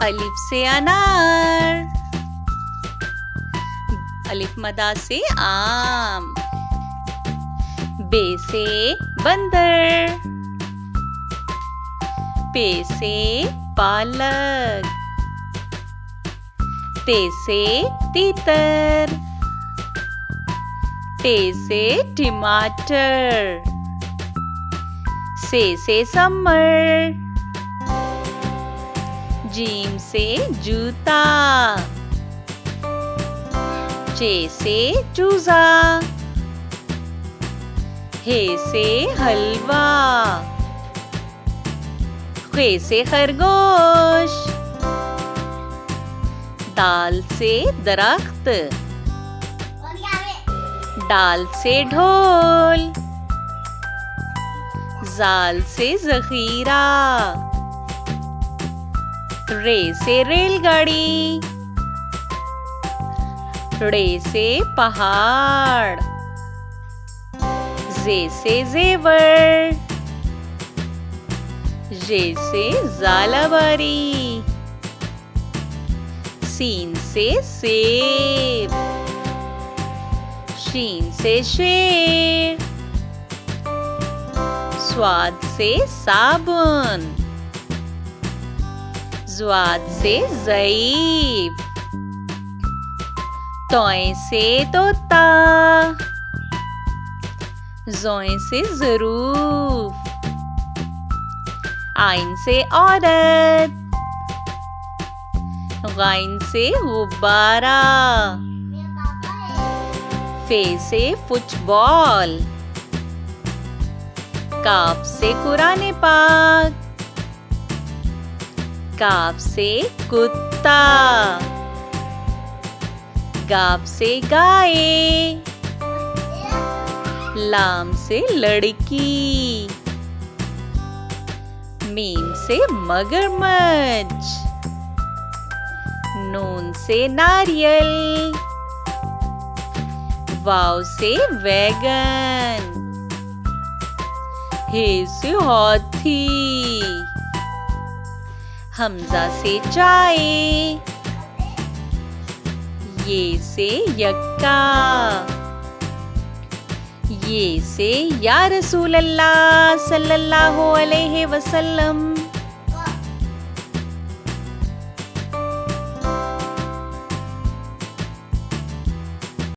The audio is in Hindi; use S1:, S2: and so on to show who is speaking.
S1: अलिफ से अनार, अलिफ मदा से आम। बे से बंदर, पे से पालक। ते से तीतर, टे से टमाटर। से समर, जीम से जूता। चे से चूजा, हे से हलवा। खे से खरगोश, दाल से दरख्त। डाल से ढोल, जाल से जखीरा। रे से रेलगाड़ी, रे से पहाड़। जे से जेवर, जे से जालाबारी। सीन से सेब, शीन से शेर। स्वाद से साबुन, ज़्वाद से ज़ईफ। तोय से तोता, ज़ोय से ज़रूफ। आइन से औरत, गाइन से गुब्बारा। फे से फुटबॉल, काफ से कुरान पाक। काफ से कुत्ता, गाफ से गाय। लाम से लड़की, मीम से मगरमच्छ। नून से नारियल, वाव से वैगन। हे से हाथी, हमजा से चाय। ये से यक्का, ये से या रसूल अल्लाह सल्लल्लाहु अलैहि वसल्लम।